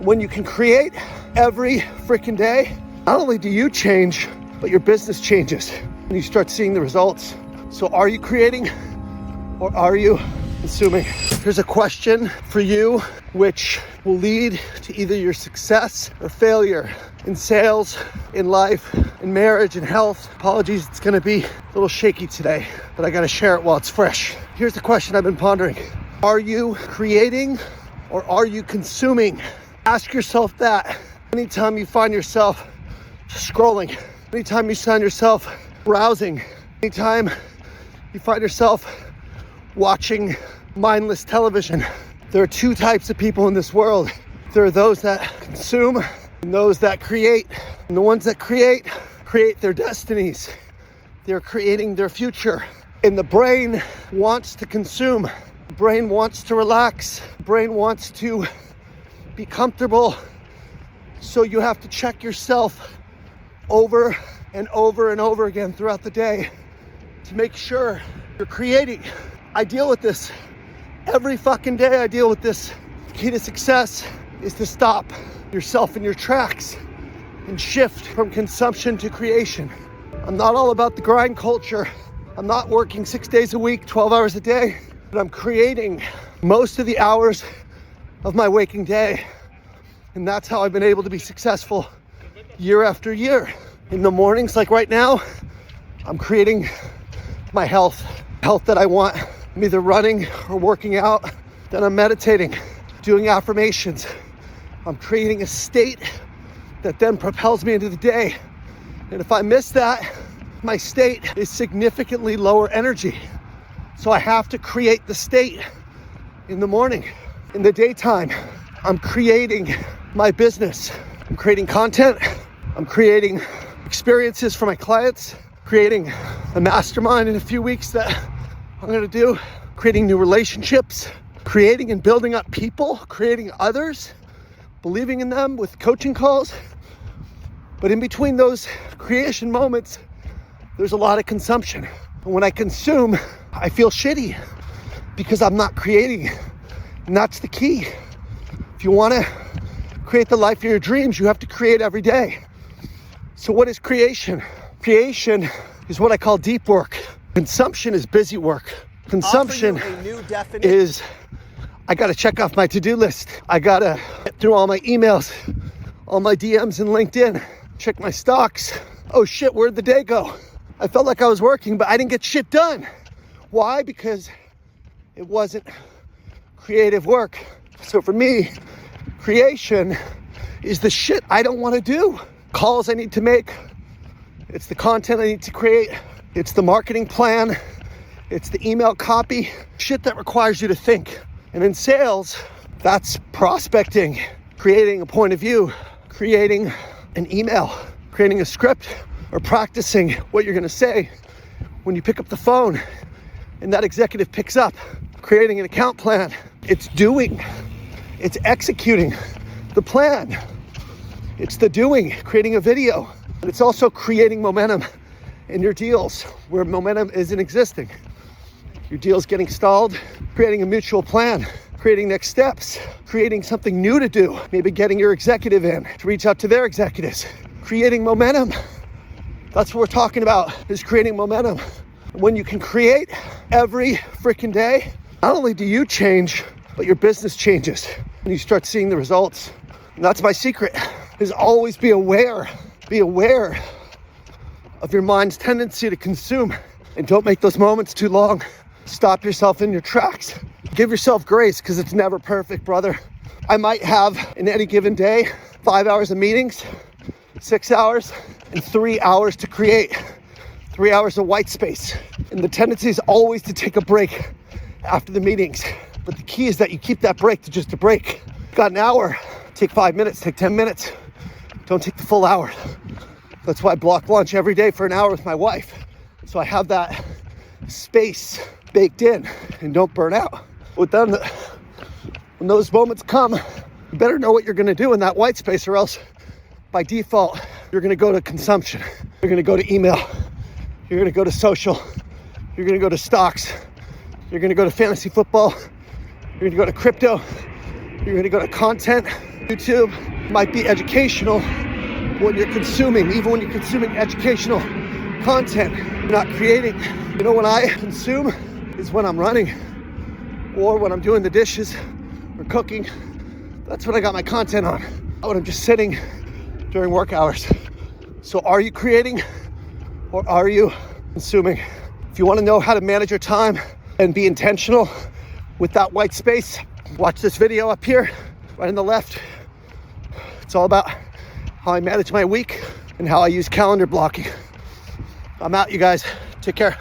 When you can create every freaking day, not only do you change, but your business changes and you start seeing the results. So are you creating or are you consuming? Here's a question for you, which will lead to either your success or failure in sales, in life, in marriage, in health. Apologies, it's gonna be a little shaky today, but I gotta share it while it's fresh. Here's the question I've been pondering. Are you creating or are you consuming? Ask yourself that. Anytime you find yourself scrolling, anytime you find yourself browsing, anytime you find yourself watching mindless television, there are two types of people in this world. There are those that consume and those that create. And the ones that create their destinies. They're creating their future. And the brain wants to consume. The brain wants to relax. The brain wants to be comfortable. So you have to check yourself over and over and over again throughout the day to make sure you're creating. I deal with this every fucking day. I deal with this. The key to success is to stop yourself in your tracks and shift from consumption to creation. I'm not all about the grind culture. I'm not working 6 days a week, 12 hours a day, but I'm creating most of the hours of my waking day. And that's how I've been able to be successful year after year. In the mornings, like right now, I'm creating my health that I want. I'm either running or working out. Then I'm meditating, doing affirmations. I'm creating a state that then propels me into the day. And if I miss that, my state is significantly lower energy. So I have to create the state in the morning. In the daytime, I'm creating my business. I'm creating content. I'm creating experiences for my clients, creating a mastermind in a few weeks that I'm gonna do, creating new relationships, creating and building up people, creating others, believing in them with coaching calls. But in between those creation moments, there's a lot of consumption. And when I consume, I feel shitty because I'm not creating. And that's the key. If you wanna create the life of your dreams, you have to create every day. So what is creation? Creation is what I call deep work. Consumption is busy work. Consumption is, I gotta check off my to-do list. I gotta get through all my emails, all my DMs in LinkedIn, check my stocks. Oh shit, where'd the day go? I felt like I was working, but I didn't get shit done. Why? Because it wasn't creative work. So for me, creation is the shit I don't wanna do. Calls I need to make. It's the content I need to create. It's the marketing plan. It's the email copy. Shit that requires you to think. And in sales, that's prospecting, creating a point of view, creating an email, creating a script, or practicing what you're gonna say when you pick up the phone and that executive picks up, creating an account plan. It's doing, it's executing the plan. It's the doing, creating a video. And it's also creating momentum in your deals where momentum isn't existing. Your deal's getting stalled, creating a mutual plan, creating next steps, creating something new to do, maybe getting your executive in to reach out to their executives, creating momentum. That's what we're talking about, is creating momentum. When you can create every freaking day, not only do you change, but your business changes and you start seeing the results. And that's my secret, is always be aware of your mind's tendency to consume, and don't make those moments too long. Stop yourself in your tracks. Give yourself grace, because it's never perfect, brother. I might have in any given day 5 hours of meetings, 6 hours, and 3 hours to create, 3 hours of white space. And the tendency is always to take a break after the meetings. But the key is that you keep that break to just a break. Got an hour, take 5 minutes, take 10 minutes. Don't take the full hour. That's why I block lunch every day for an hour with my wife. So I have that space baked in and don't burn out. With them, when those moments come, you better know what you're gonna do in that white space, or else by default, you're gonna go to consumption. You're gonna go to email. You're gonna go to social. You're gonna go to stocks. You're gonna go to fantasy football. You're gonna go to crypto. You're gonna go to content. YouTube might be educational when you're consuming, even when you're consuming educational content, you're not creating. You know, when I consume is when I'm running or when I'm doing the dishes or cooking. That's when I got my content on. Not when I'm just sitting during work hours. So are you creating or are you consuming? If you want to know how to manage your time and be intentional with that white space, watch this video up here, right on the left. It's all about how I manage my week and how I use calendar blocking. I'm out, you guys. Take care.